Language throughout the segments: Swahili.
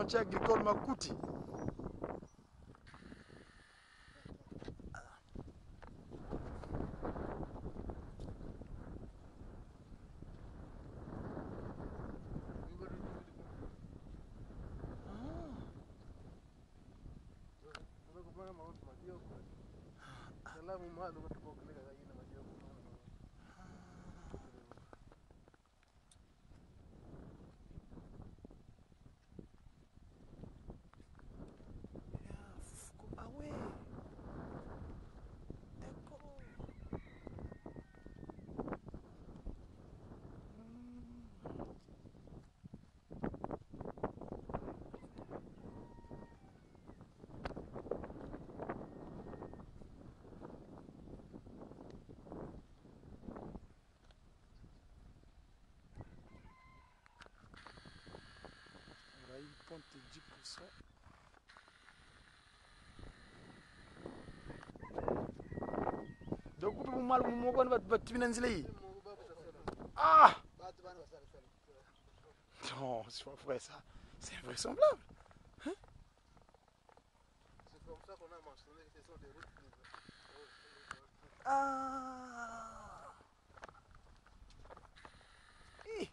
chantier agricole Makuti. Ponte 10%. Donc vous mal vous m'avez pas ah non c'est pas vrai ça, c'est invraisemblable. Hein? C'est comme ça qu'on a mentionné que ce sont des routes privées. Ah eh.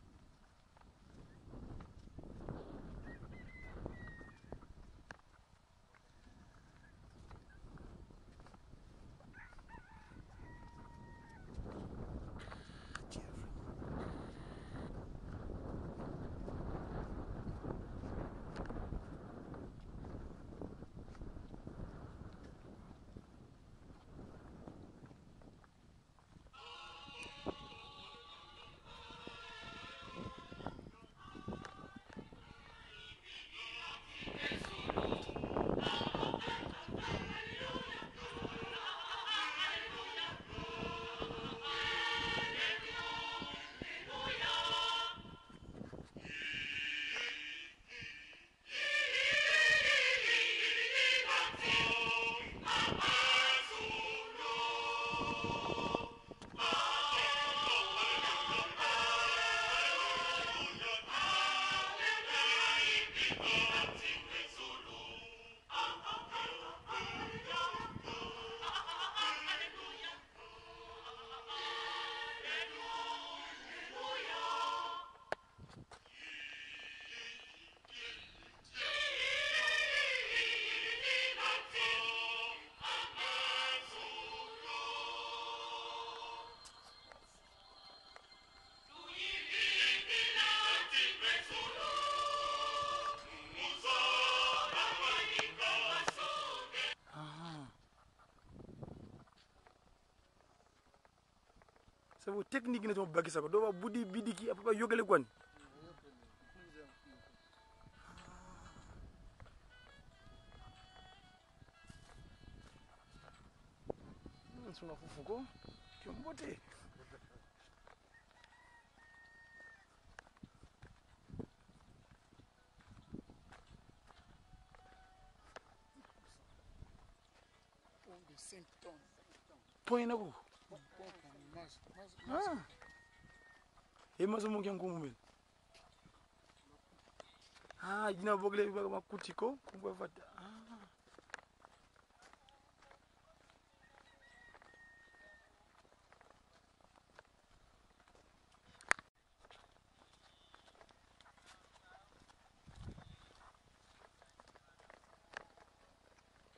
C'est vos techniques qui sont baggy ça. Donc budi bidi qui après yogale quoi. Sur la fufuko, qui ont beauté. De 5 tonnes. Point na ko. Ah. Et moi je m'en viens comme vous. Ah, il n'a pas voulu Makuti ko, kumbe vata. Ah.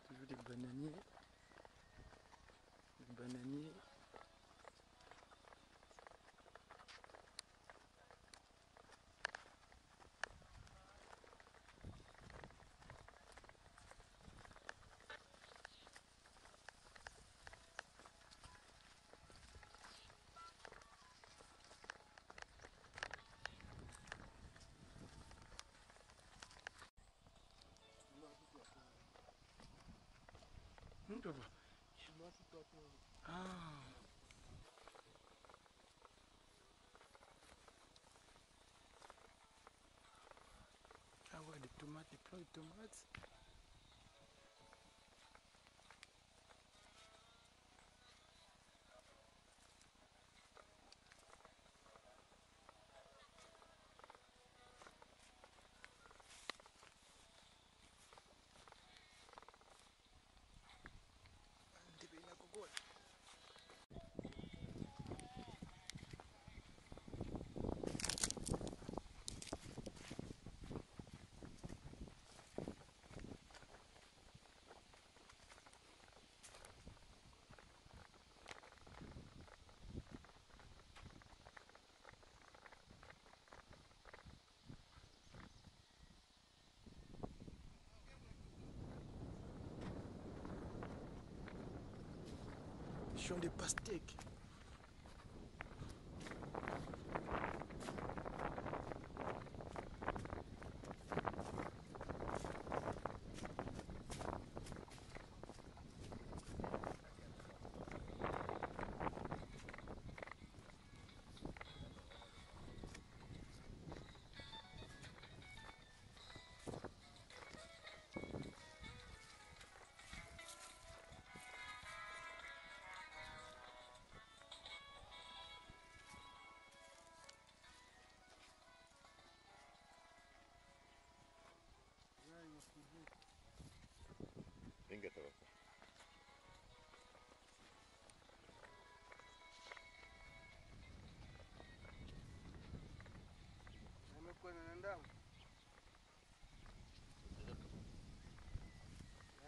Toujours des bananiers. Des bananiers. Ah. Ah ouais, des tomates, des plants de tomates. production de pastèques. Venga, trabajo. Yamekwenda na ndamu.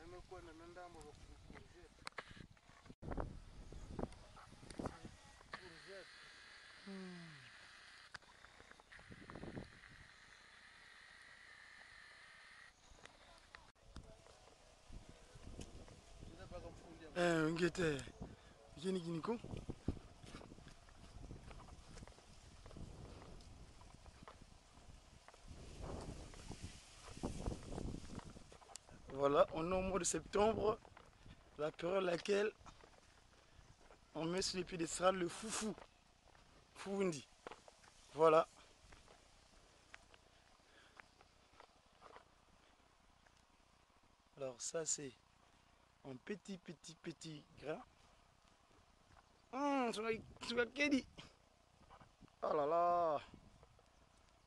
Yamekwenda na ndamu wa courgette. Courgette. Ngete. Gini gini ko. Voilà, on est au mois de septembre, la période à laquelle on met sur les piédestals le foufou. Foundi. Voilà. Alors ça c'est un petit grain. Oh là là,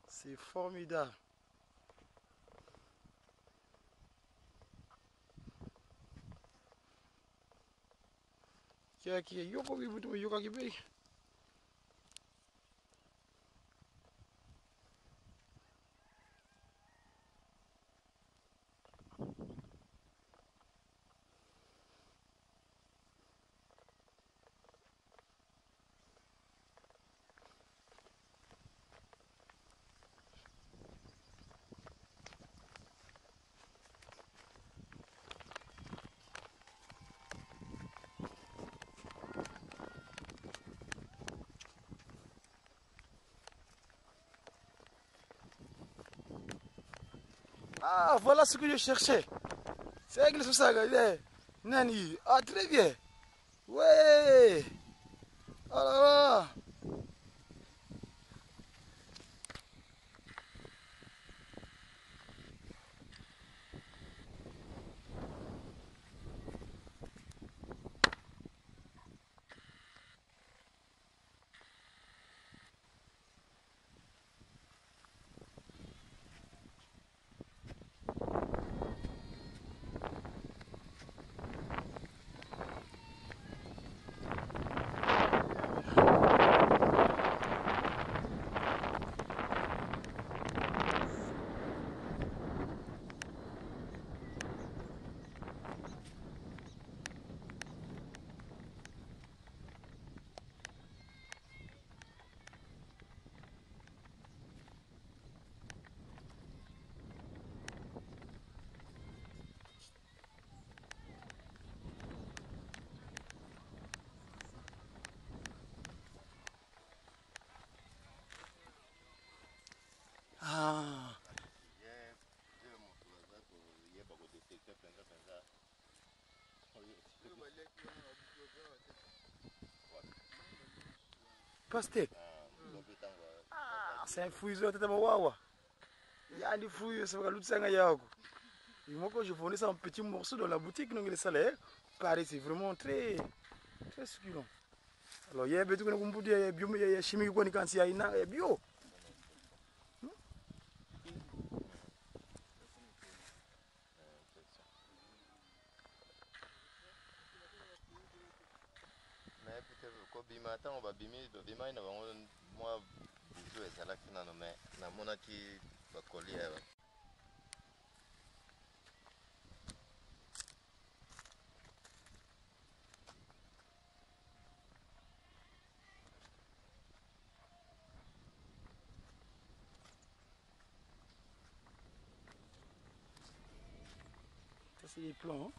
c'est formidable. Ah, voilà ce que je cherchais. C'est avec le ça, Nani. Ah, très bien. Ouais. Oh là là. Ah. Pastèque. Ah, c'est un fruit de wawa. Il y a des fruits, c'est pas l'autre yago. Et moi quand je vendais ça un petit morceau dans la boutique, donc les salaires, pareil, c'est vraiment très succulent. Alors il y a des trucs qu'on peut dire bio, il y a chimique qu'on quand il y a bio. Mais peut-être que bima tant on va bima ina bango moi buzu ezalaki nano mais namonaki bakoli ya Ça c'est les plants. Hein.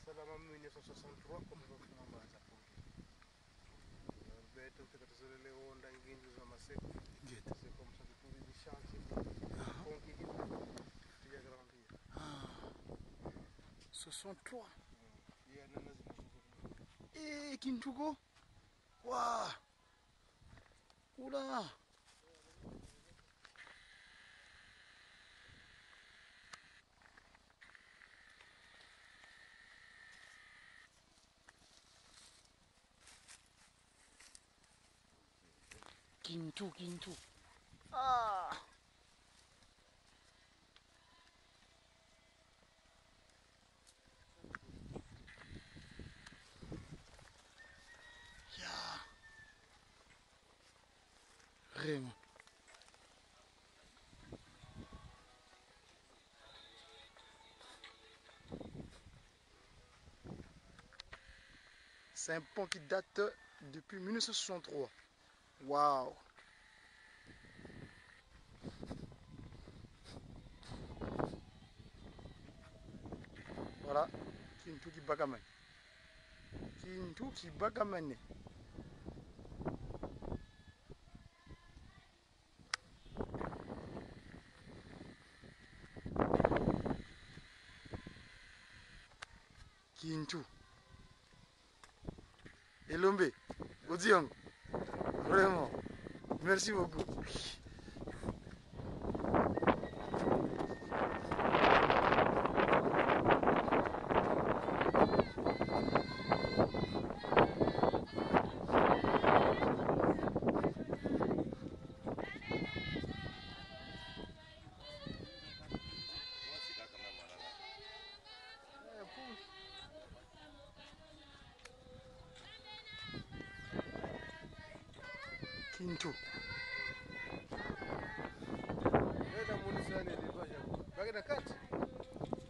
Salama 1963 comme ça fuma banza beto tukatazolele onda nginzi za maseko Ngeta. c'est comme ça que tous les chantiers conquis il y a grandi 63. il y a nanas Eh, Kintuko. Waouh. Oula. Kintu. Ah. Ya. Vraiment. C'est un pont qui date depuis 1963. Waouh. Voilà, Kintu qui bagamane. Kintu qui bagamane. Kintu. Elombe, Odiang. Vraiment. Merci beaucoup. Kintu. Beda munisani livaja. Bagada kat.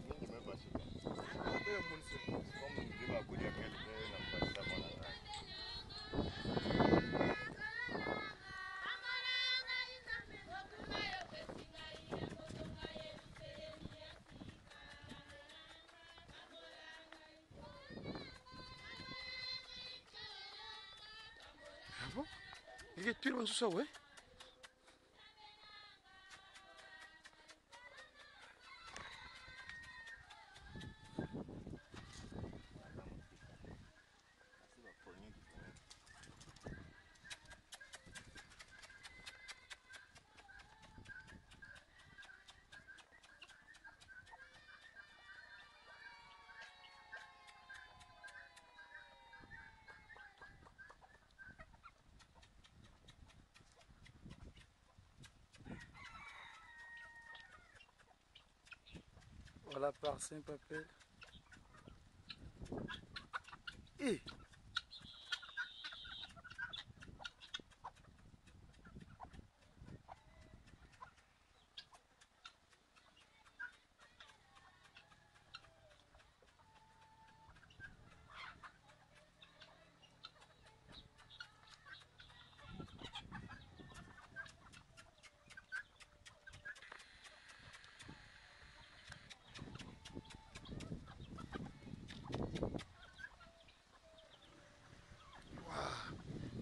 Mingi mebasi. Beda munisani. Comme ndiba kuja kelpe na mpasa mwana. Ah bon? Il est tout le ça, ouais? Voilà par Saint-Papel. Et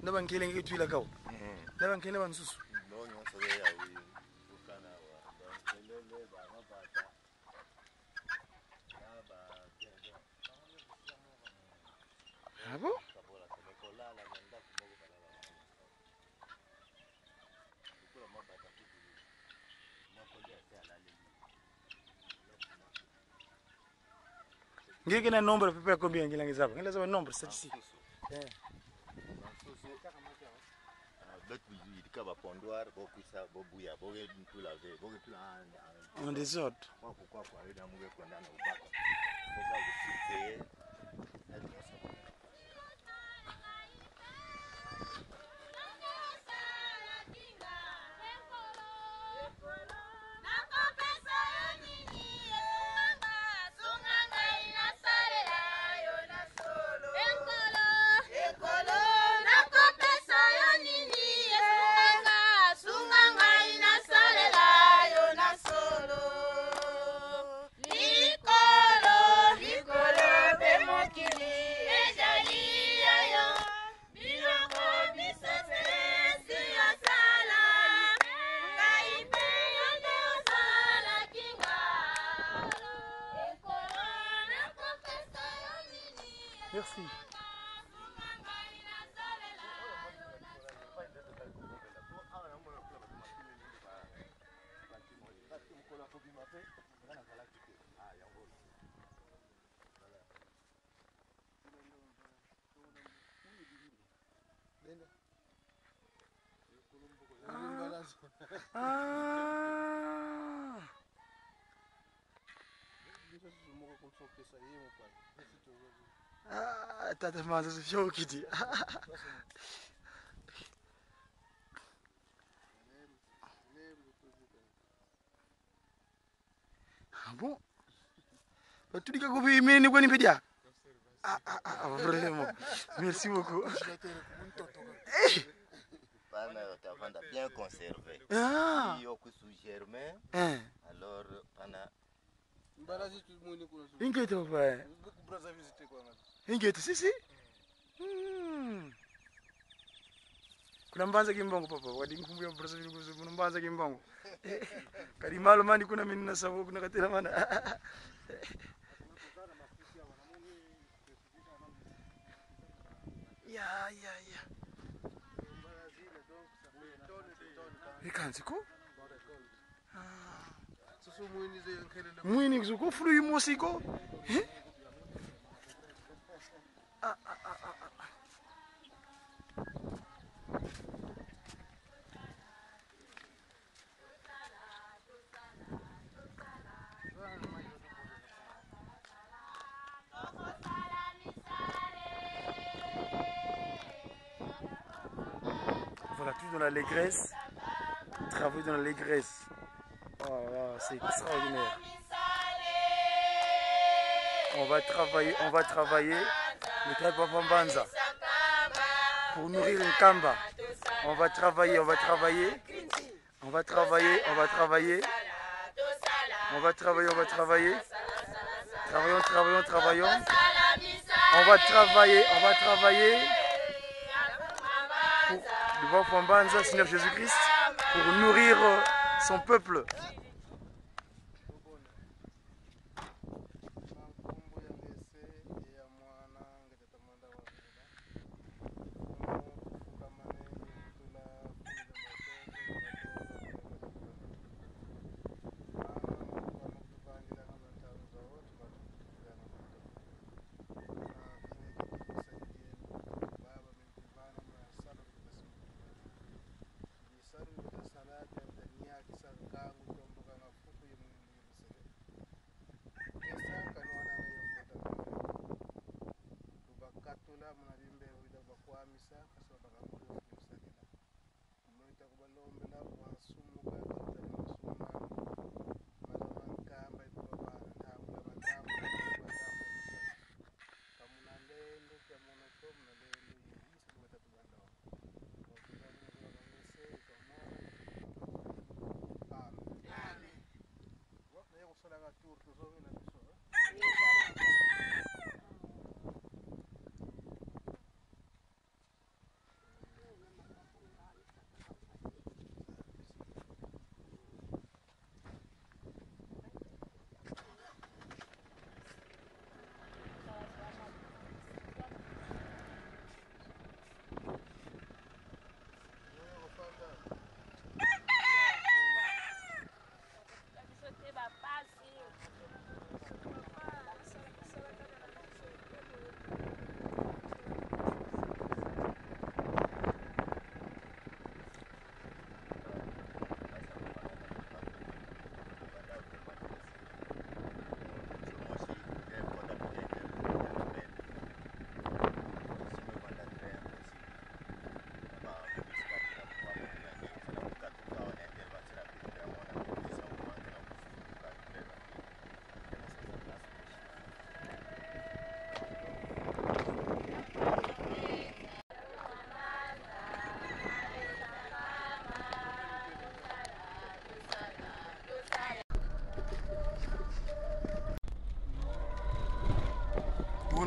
naban kelen ke tuila kaw. Naban kelen ban susu. No nyonso be ya wi ukana wa. Donc lele ba mabata. Ya ba kendo. Ah bon? Kabola telekola la nyanda kubogo balala. Kukula mabata kudiri. Makonde ate alale. Ngeke na nombre pepe combien ngila ngizaba. Ngila zaba nombre statistique. Eh. Betu yidika ba pondoir bokuisa bobuya boge ntula ve boge tula On désordre. kwa ida muge kwenda na ubako boka kusite Likolo, Merci. Ah. Ah, tata manza sio kiti. Ah bon? Tu dis que vous pouvez mener quoi n'impedia? Vraiment. Merci beaucoup. Pana bien conservé. Ah. Si on suggère mais alors pana Inquiète pas. Inquiète si. Kuna mbanza kimbongo papa. Wadi nkumbuya Brazzaville kuzo kuna mbanza kimbongo. Kadi malo mani kuna mimi na sababu kuna katela mana. Ya. Ikanziko? Mwini kuzuko fulu yimosiko? Voilà, tout dans l'allégresse. Travailler dans l'allégresse. Oh là, c'est extraordinaire. On va travailler le travail Pambanza pour nourrir une kamba. On va travailler. Travaillons. On va travailler devant Pambanza, Seigneur Jésus-Christ, pour nourrir son peuple.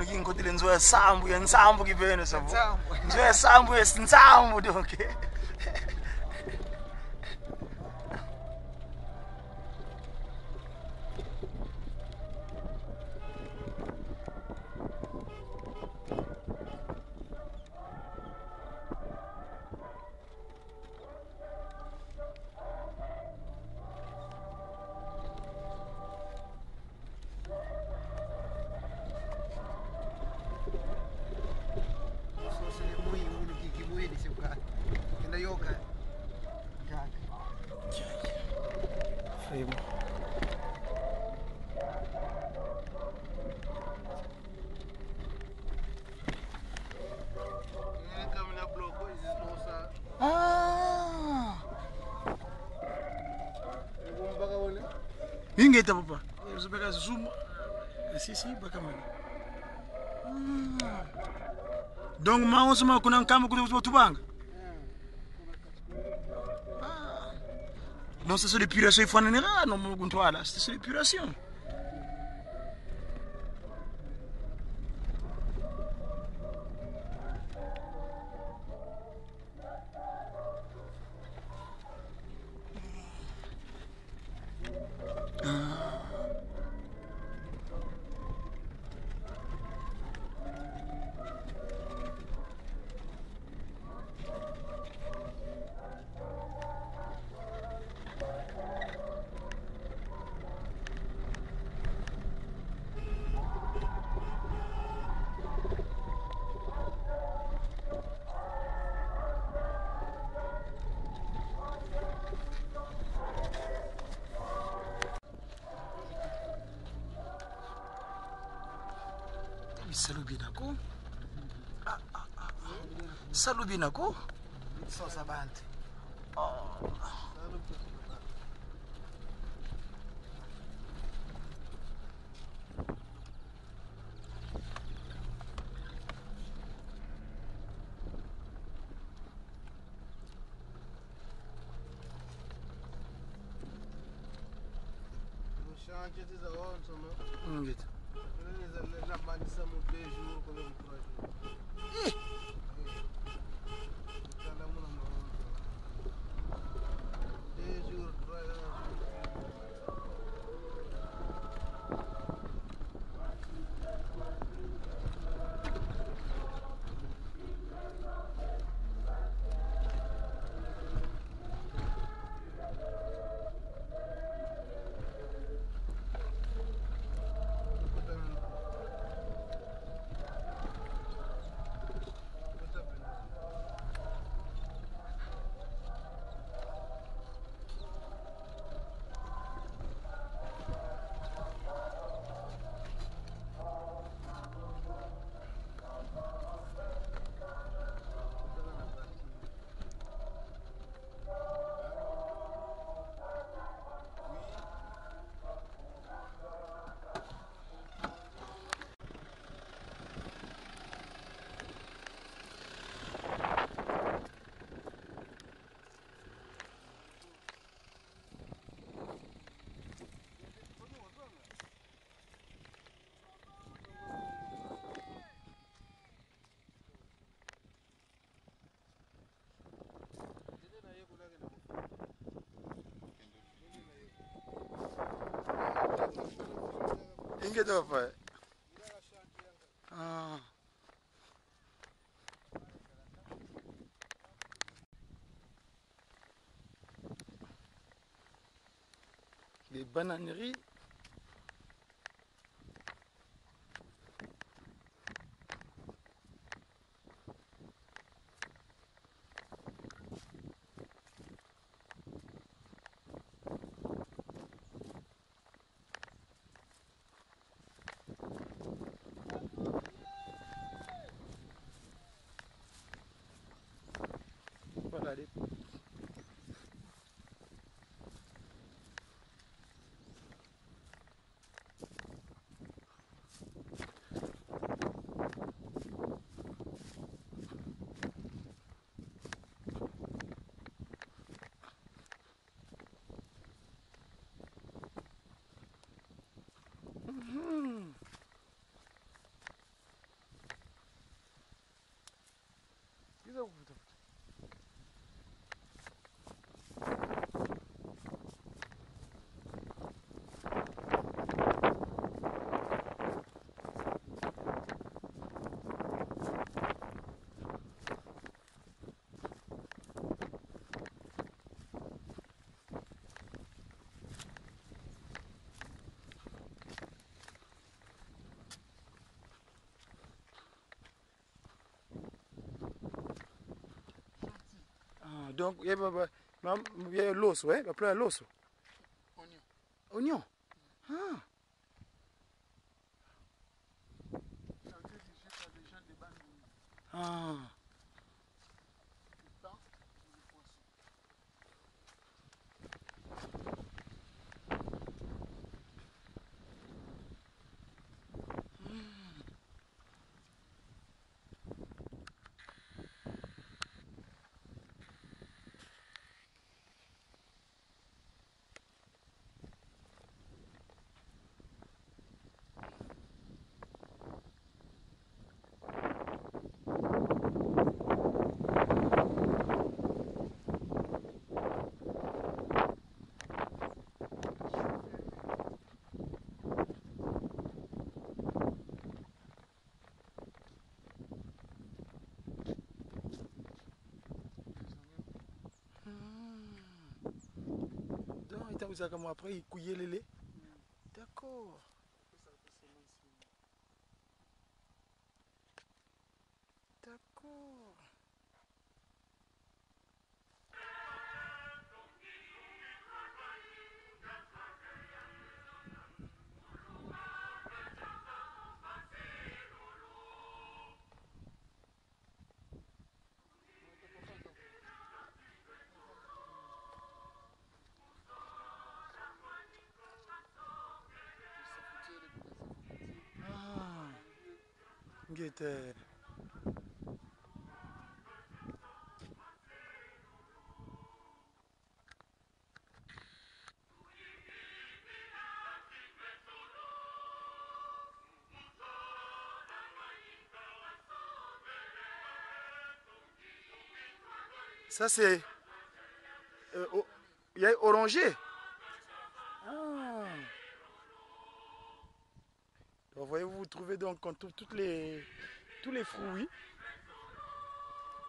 Ngikotile nzoya sambu kipene sabu. Nzoya sambu yesinsambu donke. Ingeta papa. Je vais zoom. Si, bakamana. Donc ma on se ma kuna kama kuna tubanga. Non, c'est l'épuration, il faut en aller, non, mon là, c'est l'épuration. Salubinako? Salubinako? Sosa bantu. Ngeta. Ingeta papa. Les bananeries. Voilà les... Donc, il y a l'os, ouais, il y a l'os. Oignon. Oignon. Ah. Ça veut dire que je fais déjà des bandes d'oignons. Ah. Du pain ou du poisson. ça comme après il couillait les lait. D'accord. D'accord. Ah. Guette. Ça c'est... il y a orangé. Ah. Donc, voyez-vous, vous trouvez donc tous les fruits.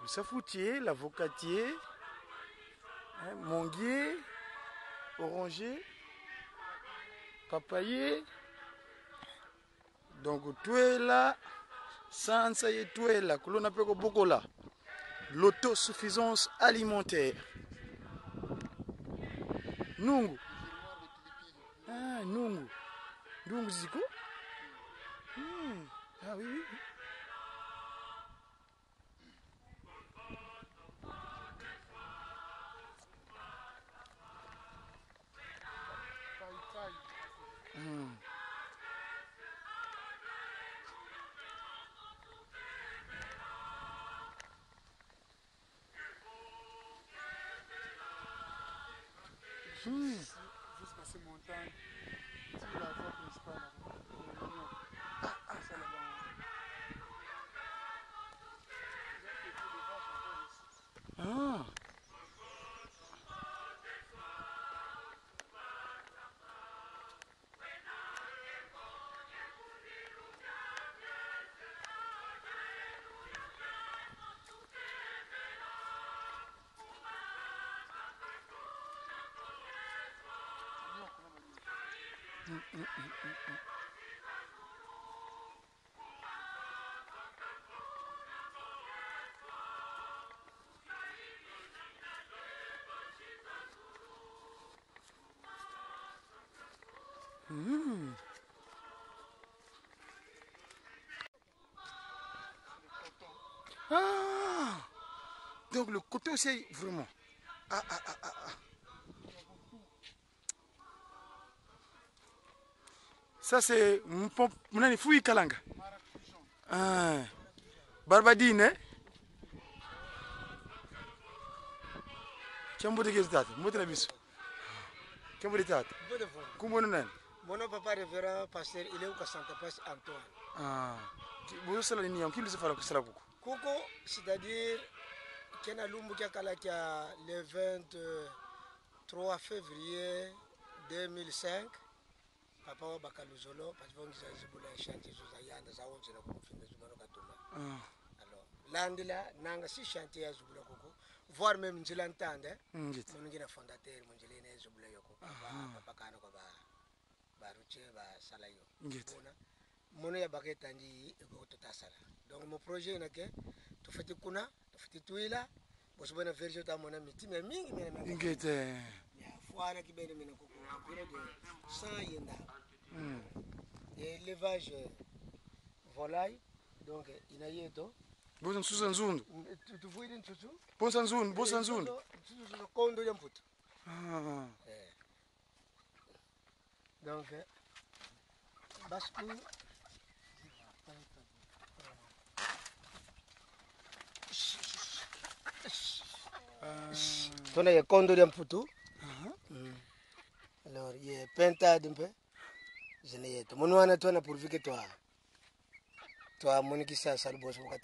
Le safoutier, l'avocatier, hein, manguier, oranger, papayer. Donc tout est là, sansa et tout est là, que l'on appelle beaucoup là. L'autosuffisance alimentaire. Nungu. Ah, Nungu. Nungu Ziko. Ah oui, oui. Jusqu'à ces montagnes, c'est la voie principale là-bas. Ça là-bas. Ah. Ah. Donc le coton c'est vraiment. Ah. Ça c'est mon fouille kalanga. Ah. Barbadine, hein? Chambo de Gestata, Motra Bisso. Chambo de Tata. Comment on a? Mon papa révérend pasteur, il est au Santa Passe Antoine. Ah. Vous savez la ligne, qui le fait la coucou? Koko, c'est-à-dire qu'il y a le 23 février 2005. Papa wa bakaluzolo parce que vous avez chanté Zuzayanda za wonse na kumfinda zubano katuma. Alors, landila nanga si chanté ya zubula koko, voire même njila ntande. Muningina fondateur munjilene zubula yoko. Papa kana ko ba ruche ba salayo. Mono ya baketa ndi ego totasala. Donc mon projet nake to fete kuna, to fete tuila, bosbona version ta mona miti mais mingi mais Ngete. Foana qui bene mena koko apure de 100 yenda. L'élevage volaille, donc il y a yeto. Bosan Susan Zundu. Tu vois une tutu? Bosan Zundu. Tu kondo yamput. Ah. Donc basku tona ya kondo yamputu. Alors il y a penta d'un peu. Je n'ai pas. Mon nom est toi pourvu que toi mon qui ça ça le boss pour que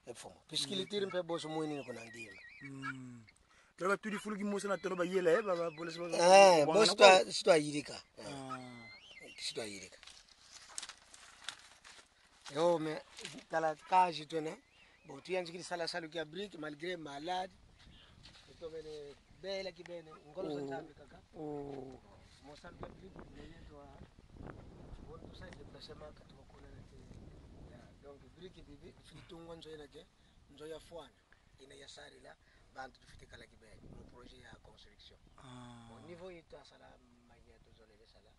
les fonds. Puisqu'il tire un peu boss moi ni qu'on en dit. Là tu dis fulu qui mousse na tolo ba yele ba boss. Boss toi yirika. Si toi yirika. Yo mais dans la cage tu ne. Bon tu as dit que ça la salle qui a brique malgré malade. Tu bela kibene ngolo santambe kaka Oh. Mosambia biliki yeto wonto sai de plasema katukona nate ya donc biliki bibi fitungo nzo yenake nzo ya fwana ina ya sarila bantu tufite kala kibene mon projet ya construction au niveau ita sala mayeto zone de sala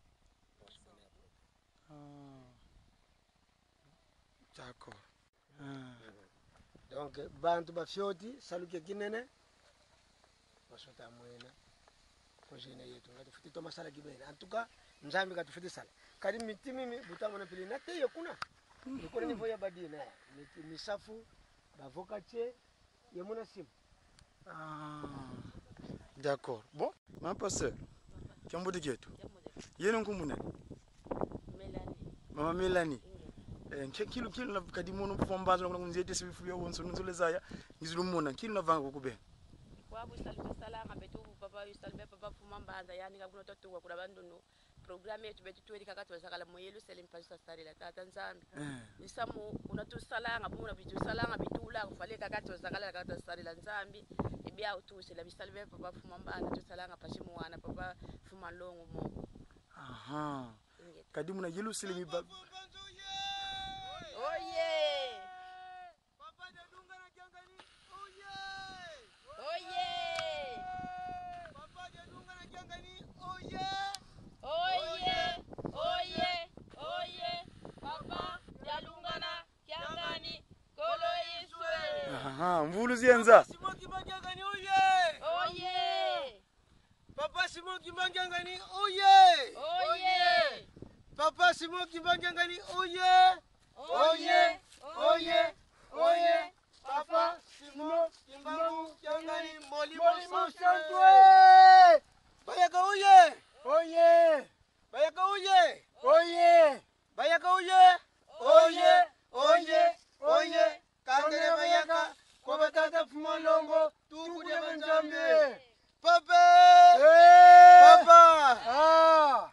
D'accord. Donc bantu bafioti saluke kinene basota mwena projet na yetu ngati fiti to masala kibene en tout cas nzambi katufiti sala kadi miti mimi butango na pili nate yekuna nikore niveau ya badina miti misafu bavokatie yemuna simu D'accord. Bon, ma pasteur. Kiambo de geto. Yeno nkumune. Mama Melanie. Kilo na kadi mono pfombazo na kunzete sibifu ya wonso nzolezaya ngizulumuna kilo na vanga kube. Kwabu salama betu papa yusalbe papa fuma mbanza yani kakuno totuwa kula banduno programme yetu betu tweli kakati wasakala moyelu selim pasa stari la tata nzambi nisamu unatusalanga bumuna bitu salanga bitula kufale kakati wasakala kakati stari la nzambi ibia utuse la bisalbe papa fuma mbanza tusalanga pashimu wana papa fuma longo mo Aha. Kadi muna yelu selim bab. Oye! Papa de dunga na kiangani oye! Oye! Papa de dunga na kiangani oye! Oye! Oye! Oye! Papa ya lungana kiangani kolo iswe! Aha, mvulu zienza. Simo kiangani oye! Oye! Papa Simo kiangani oye! Oye! Papa Simo kiangani oye! Oye! Oye! Oye! Papa Simo Kimbangu Kiangani Molimo Santwe! Bayaka oye! Oye! Bayaka oye! Oye! Bayaka oye! Oye! Oye! Oye! Kandere bayaka kwa batata fumolongo tukude banzambe! Papa! Papa! Ah!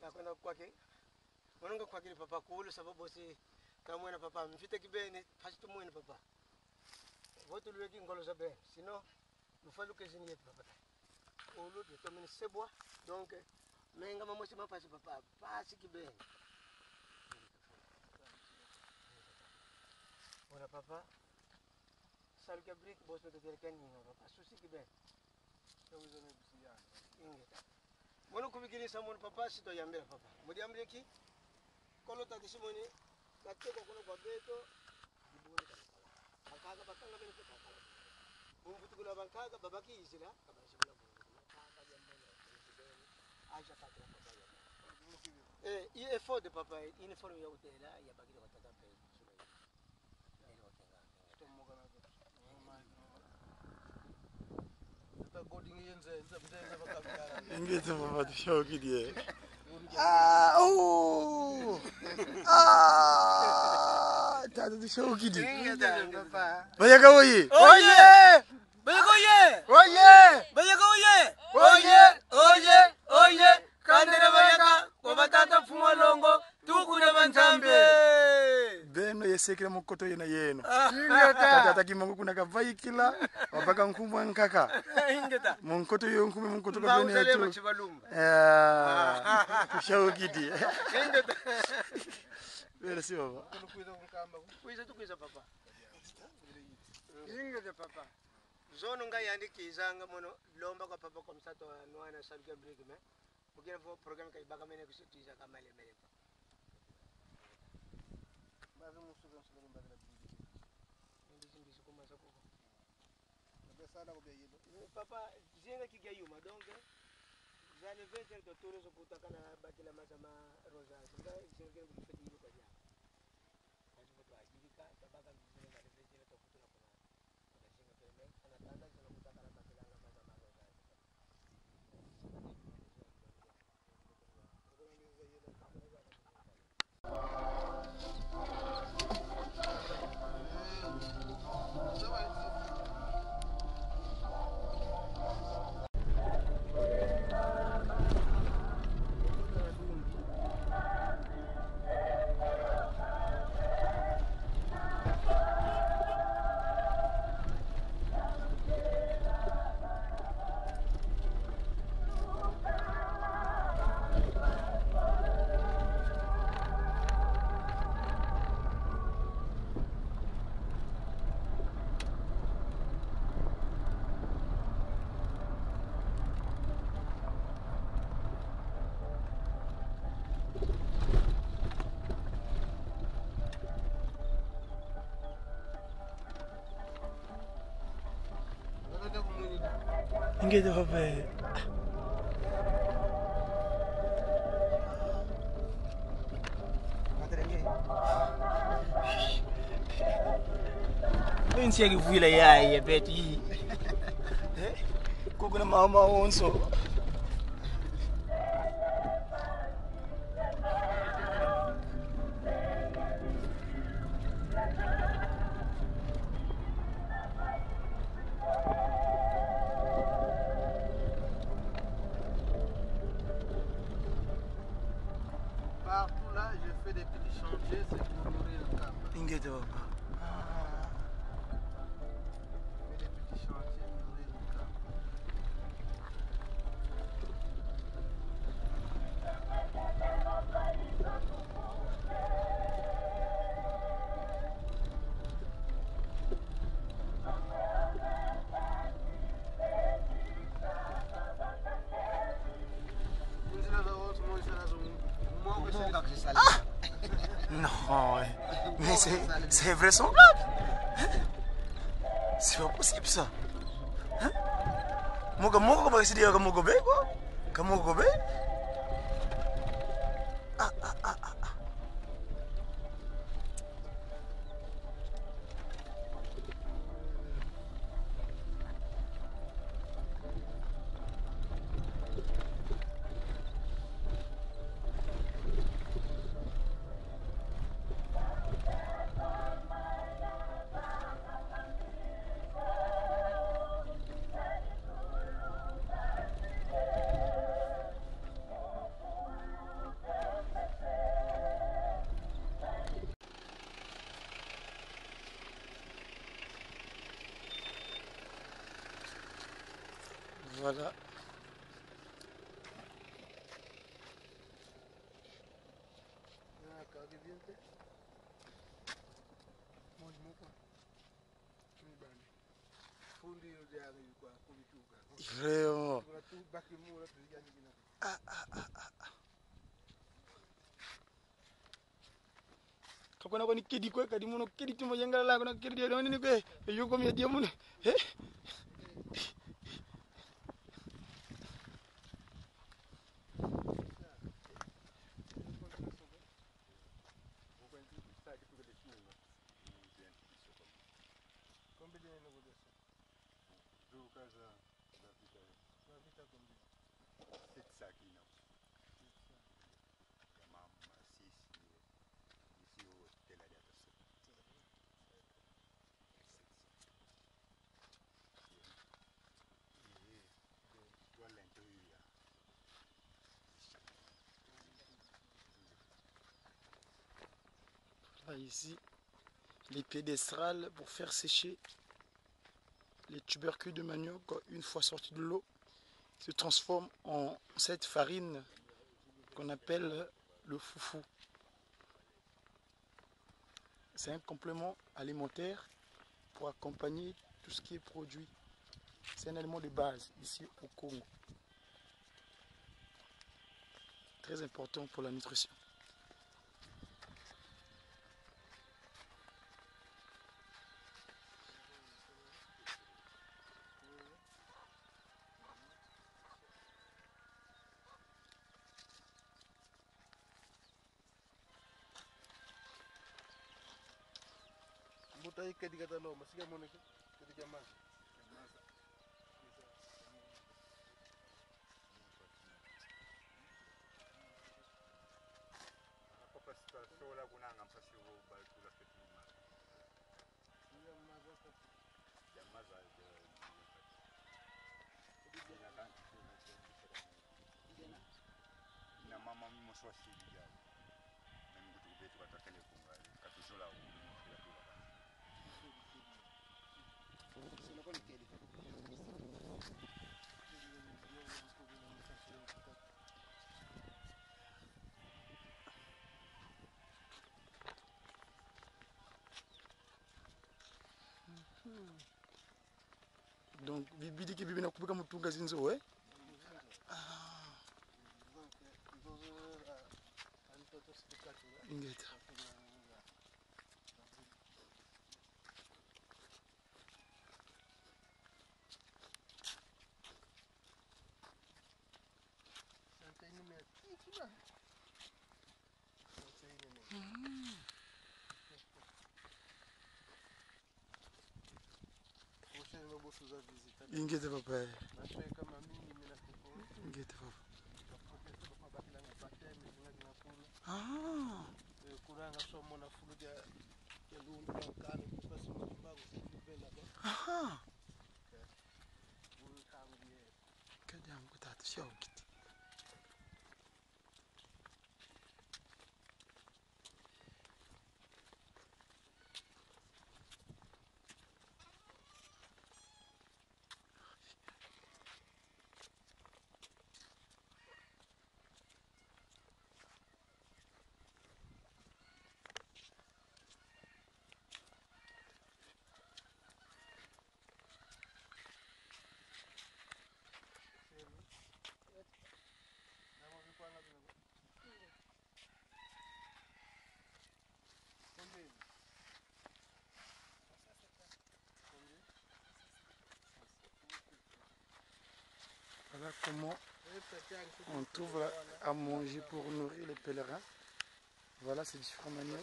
Takwenda kwake wanonga kwake papa kulu sababu si kama na papa mfite kibene pasi tumwene papa votu lweki ngolo zabe sino mufaluke zini yetu papa ulu de tomene sebwa donc menga mamosi mapasi papa pasi kibene ora papa saluke brick boss de terkani papa susi kibene Mono kubikini samon papa sito yambira papa. Mudi amri ki kolo tati simoni kateko kono kwa beto dibuni kana. Bakaga bakanga bene ko kala. Bumbutu kula bakaga babaki isila kama simula bumbutu. Bakaga yambira. Aisha katra papa ya. I effort de papa uniforme ya utela ya bagire kwa tata pe. Ingeza papa tushoki die. Ah! Oh! Ah! Tata tushoki die. Papa. Bayaka oye! Oye! Bayaka oye! Oye! Bayaka oye! Oye! Oye! Oye! Kandere bayaka kwa batata fumolongo tukude banzambe! Beno yesekira mukoto yena yeno. Tata kimangu kuna kavaikila wabaka nkumwa nkaka. Ingeta. Munkoto yo nkume munkoto Ba kabene uzale yetu. machibalumba. Tushoki die. Ingeta. Merci baba. Kuiza tukuiza papa. Ingeta papa. Zono nga yandikizanga mono lomba kwa papa kwa msato wa nwana saluka break me. Mukina fo program kai baka mene kusitiza kama ile mele. Bazo musuka nsubiri mbadala bidi. Ndi kuma sako. Sana ko beyilo. Papa zinga kiga yuma donc zale veter to toro so kutakana batila mazama rosa. Zinga zinga kufiti yuko ja. Kaji mtu ajirika tabaka zinga na veter to kutuna kuna. Zinga pele ana tanda zinga kutakana batila mazama rosa. Ingete papa. Pensi che vuoi la iaia, Betty. Con una mamma onso. Partout là, je fais des petits chantiers, c'est pour nourrir le camp. Ingete papa. Je fais des petits chantiers pour nourrir le camp. Non, mais c'est vraisemblable. C'est pas possible ça. Hein? Moga comment va se dire comme Mogobe quoi? Comme Mogobe? Voilà. Vraiment. Kakuna ko ni kedi ko kadi mono kedi timo yengala la ko na kedi do ni ko e yugo mi dia mun he ici les pédestrales pour faire sécher les tubercules de manioc une fois sortis de l'eau se transforment en cette farine qu'on appelle le foufou. C'est un complément alimentaire pour accompagner tout ce qui est produit. C'est un aliment de base ici au Congo. Très important pour la nutrition. Donc bibidi ki bibi nakupika mutunga zinzo ingeta Ingete papa. Ingete papa. Ah. Aha. Kadang ku tak tahu gitu. Voilà comment on trouve à manger pour nourrir les pèlerins. Voilà ces différentes manières.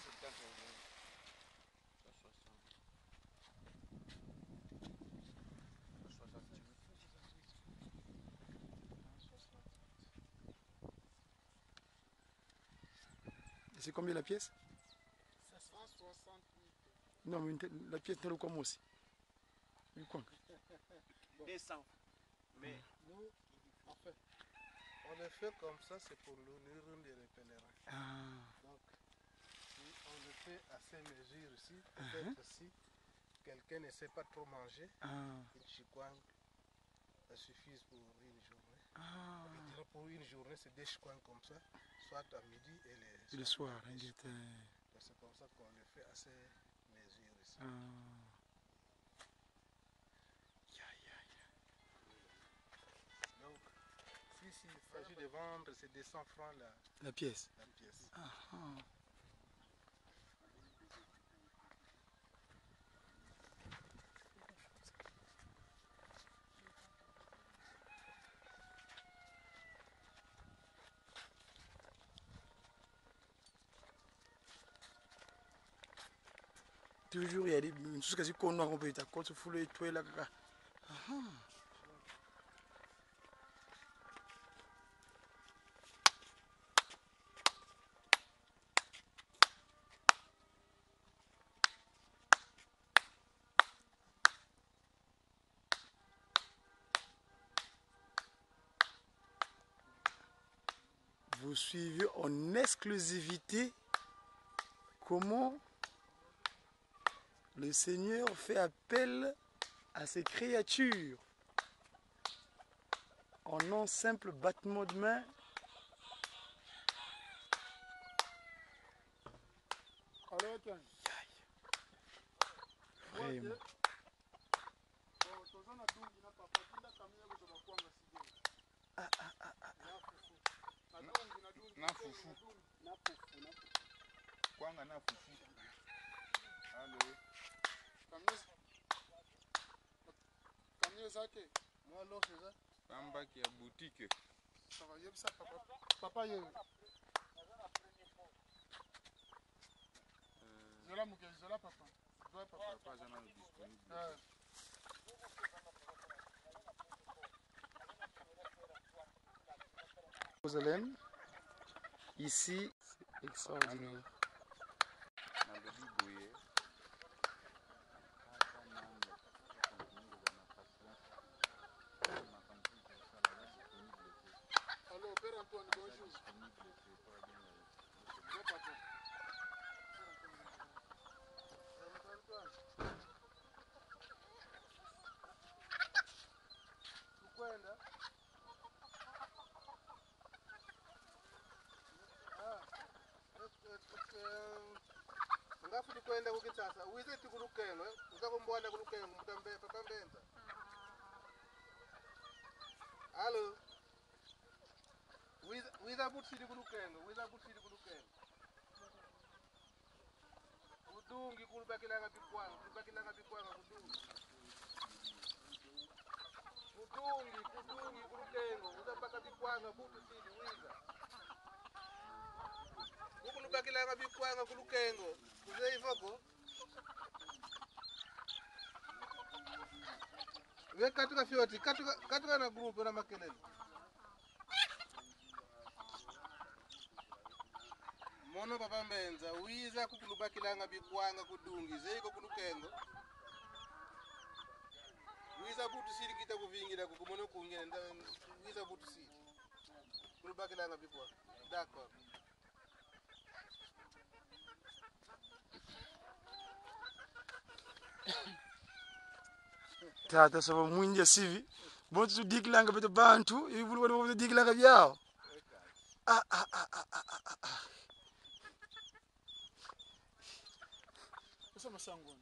Et c'est combien la pièce? 568. Non, mais la pièce n'est pas comme aussi. 200. Mais nous, en fait, on le fait comme ça, c'est pour nourrir les pèlerins. Ah. Donc, si on le fait à ces mesures ici, peut-être si quelqu'un ne sait pas trop manger, une chikwang, ça suffit pour une journée. Ah. Et pour une journée, c'est des chikwang comme ça, soit à midi et le soir. C'est comme ça qu'on le fait à ces mesures ici. Donc, si il s'agit de vendre, c'est 200 francs la pièce. La pièce. Toujours il y a des choses qui sont noires, on peut être quand tu fous le toit là. Vous suivez en exclusivité comment le Seigneur fait appel à ses créatures en un simple battement de main. Vraiment. Na fufu. Kwanga na fufu. Allô. Kamio zake. Moi alors c'est ça. Pamba qui a boutique. Ça va yeb ça papa. Papa yeb. Zola muke zola papa. Zola papa. Papa jana disponible. Jérusalem, ici, c'est extraordinaire. Allô, Père Antoine, bonjour. Bon papa. Tukwenda? Ngafu tukwenda kukitsasa uize tikulukelo uzakumbona kulukelo mutambe papa mbenza. Allo. Wiza butsidi kulukelo, wiza butsidi kulukelo. Udungi kulubakilanga bikwanga kudungi. Kudungi kulukengo uzabaka bikwanga butsidi wiza. kulubakilanga bikwanga kulukengo kuzeivoko we katuka fyoti katuka na grupu na makelele mono papa mbenza wiza kukulubakilanga bikwanga kudungi zeiko kulukengo wiza butu siri kita kuvingira kukumono kungena wiza butu siri kulubakilanga bikwanga d'accord tata saba mwinja sivi botu tu dikilanga beto bantu ibulu wano botu dikilanga byao Essa masango.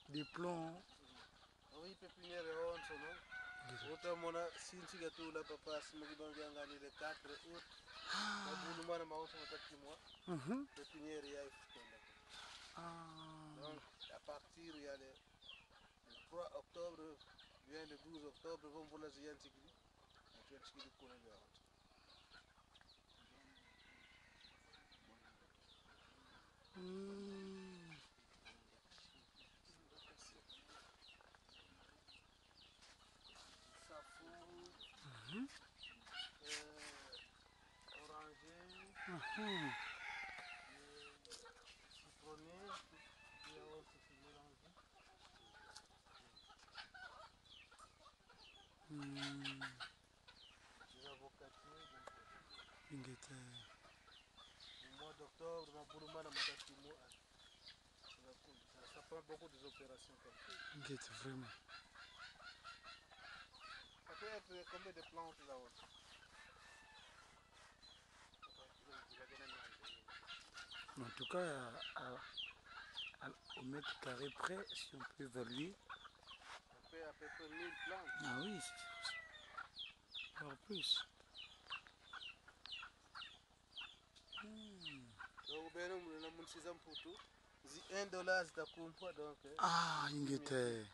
Des plans. Oui, pépinière once, non? Autant mona sinci que tout la papa si me dit gagné le 4 août. La boule mana ma once mataki moi. Pépinière y a donc à partir il y a le 3 octobre vient le 12 octobre vont pour la ziyan tikili. Tu as tikili pour le au mois d'octobre, ma boulumana mataki moi. Ça prend beaucoup d'opérations comme ça. Vraiment. Ça peut être combien de plantes là-haut? En tout cas, au mètre carré près, si on peut évaluer. Ça fait à peu près 1000 plantes. Ah oui, c'est en plus. Donc, ben, nous avons $1 pour tout. $1 zitakumpwa donc. Ah, ingete.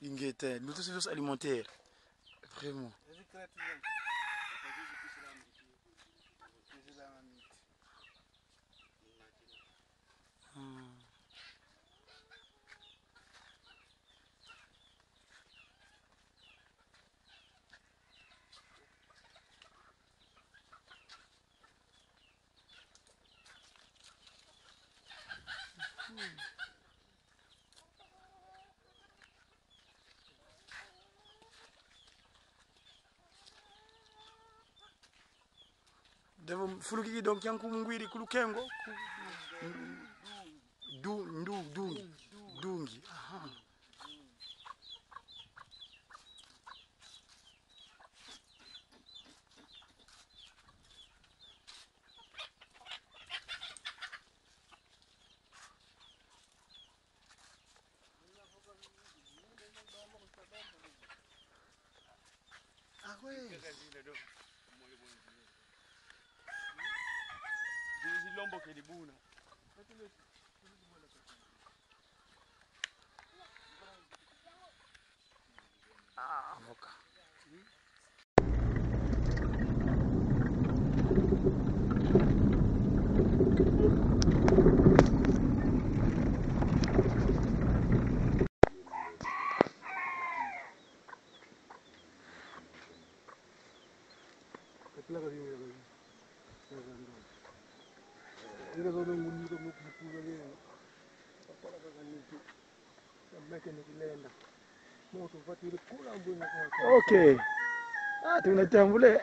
Ingete, nous tous services alimentaires. Vraiment. Devo fulukiki donc yanku mungwiri kulukengo Dungi. Aha. Ah ouais. Zilombo kelibuna. Ah, moka. Okay. Ah, tunatambule.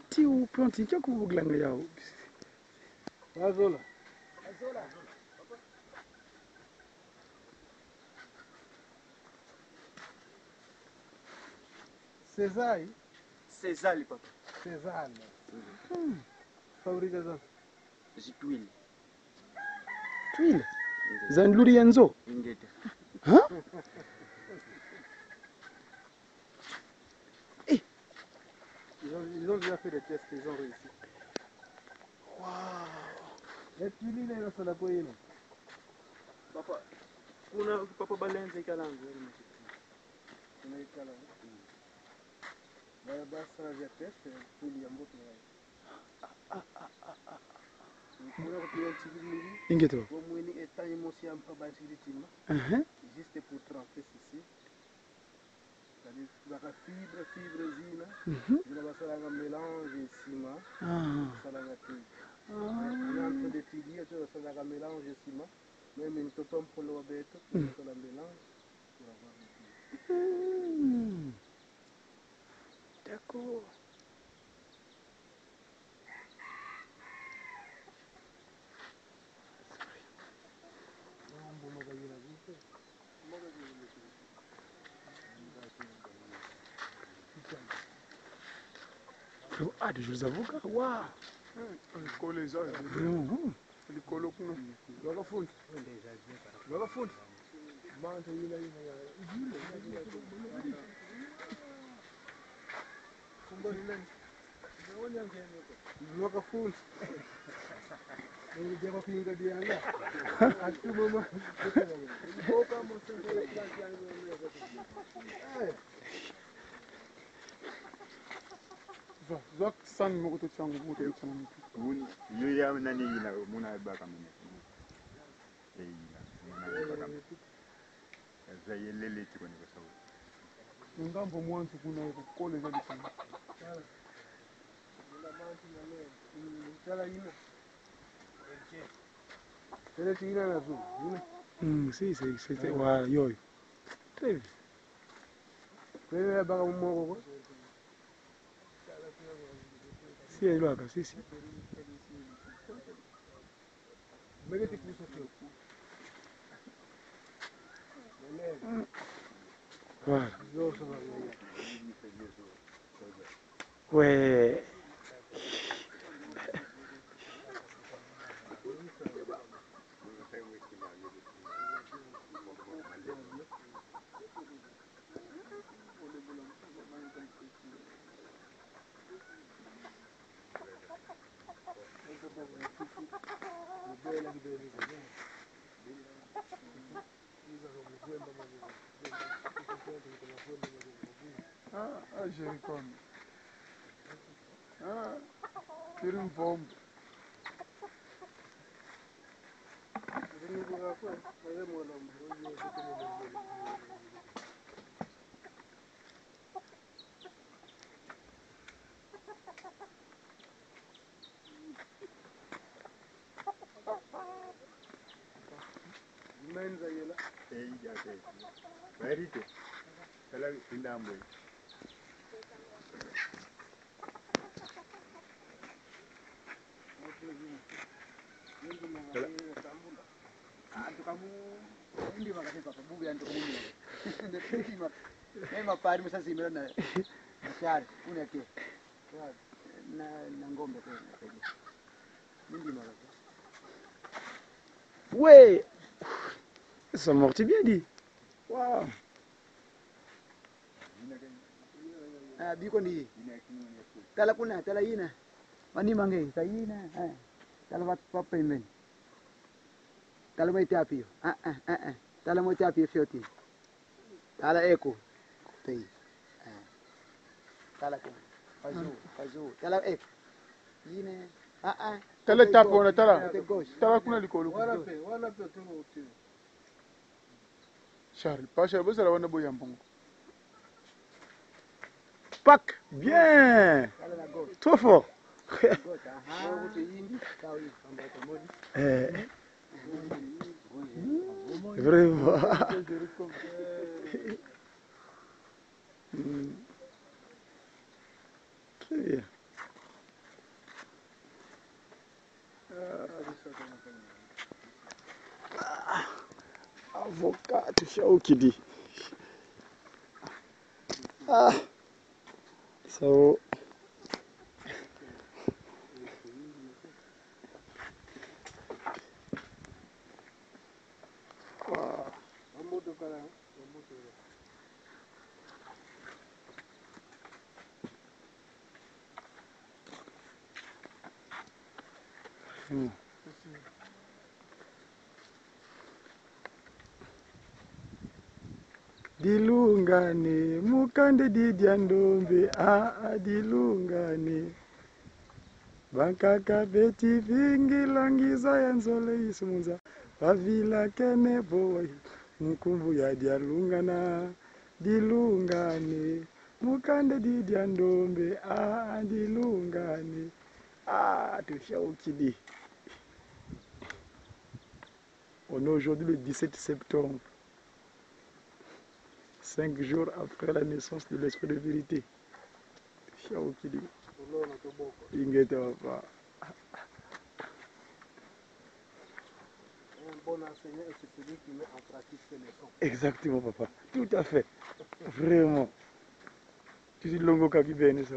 Tiu planti cha kuvuglanga yao. Azola. Cesai. Sezali papa. Cesale. Fabrica za Zitwili. Tuile. Zanluri yanzo. Ingete. Huh? Ils ont déjà fait des tests, ils ont réussi. Wow. Et puis il est sur la poêle. Papa. Kuna papa balenze kalangu. On est calme. Là bas ça vient test, puis il y a beaucoup de kuna kupiga chikili Ingeto. kwa mwini etanye mosi ampa ba chikilitima juste pour tremper ceci. C'est-à-dire la fibre zina zina basala mélange ciment basala ngati on est en train d'étudier tu basala ka mélange ciment même une totom pour le beto basala mélange pour avoir D'accord. Ah, des jeux avocats. Waouh. Alikolo ezazi. Vraiment. Alikolo kuna. wakafundi wakafundi manta yila yina ya wakafundi ndio kwa kinga dianga atuma mama boka mosende la plante yangu Zak san mo to changu mo to changu. Wuni yuya nani yina muna baka mene. Yina muna baka. Zayelele tikoni kwa sababu. Ngambo mwanzo kuna kole zaidi sana. chala yina tele tina na zu Si, c'était wa yo. Très bien. tele baka mmogo ko Si elle va si. Mega ti puso tu. Voilà. Zoso na yeye. Ouais. Ah, Jericon. Ah, tira um pombo. Menza yela. Ya te. Verite. Kala indambo. Antu kamu ndi makasi papa bubu antu kamu ndio nema pari msazimira na shari uneke na ngombe kwa ndi makasi. Ouais. Ça m'ortit bien dit. Waouh. Ah biko ndi. Tala kuna tala ina. Mani mange tayina tala wat papa imen. Tala mo itapi. Tala mo itapi fioti. Tala eko. Tei. Tala kuna. Fazu. Tala eko. Yine. Tala tapo ona tala. Tala kuna likolo. Wala pe tuno uti. Charles, pasha bosa la wana boya mbongo. Pac. Bien. Trop fort. Vraiment. Très bien. Avocat, Shaukidi. Ah. So. Dilungane mukande didya ndombe dilungane bankaka beti vingi langiza ya nzole isunza pavila kene boy mkumbu ya dialungana dilungane mukande didya ndombe dilungane Tushaukidi. On est aujourd'hui le 17 septembre. 5 jours après la naissance de l'esprit de vérité. Shaukidi. Ingete papa. Un bon enseignant, c'est celui qui met en pratique ses leçons. Exactement papa. Tout à fait. Vraiment. Tu dis longo kakibene ça.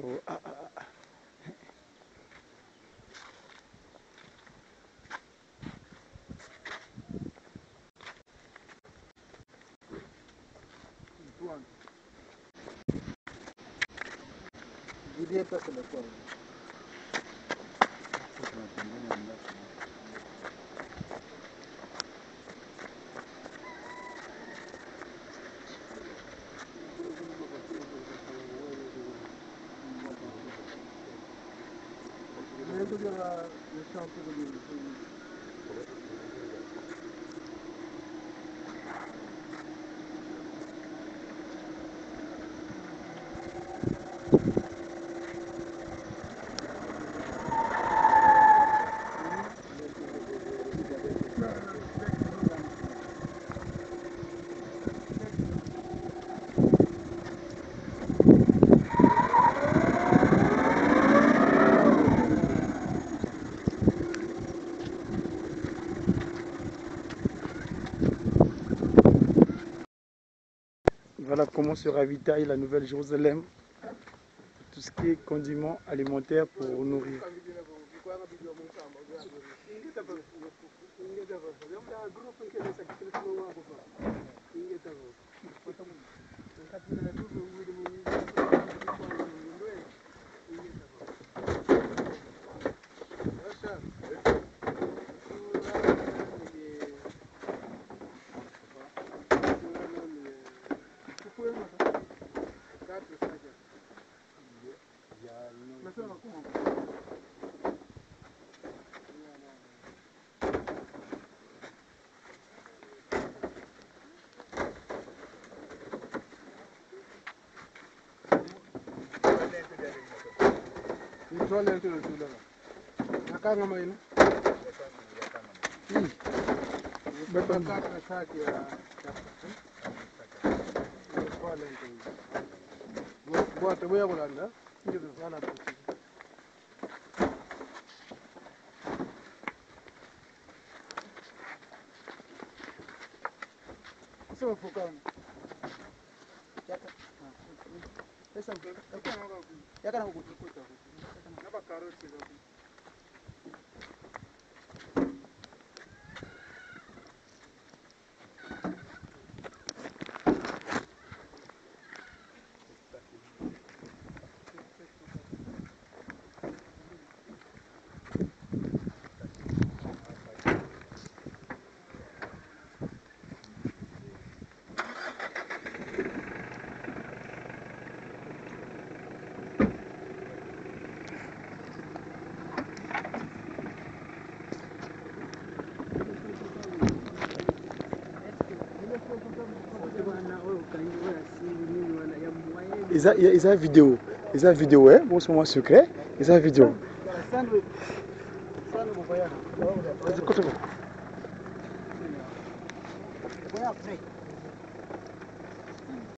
L'idée pas c'est le quoi. Voilà comment se ravitaille la Nouvelle Jérusalem. Tout ce qui est condiments alimentaires pour nourrir. Toilet tu tu dah. Nakar nama ini. Betul. Nakar nak ya. Toilet tu. Buat tu boleh bulan dah. Ini tu mana tu. Semua bukan. Esa ya kan aku kuta. Napa karot sih aku. Ils ont vidéo. Ils ont vidéo, hein? Bon, c'est moi secret. Ils ont vidéo. Voy a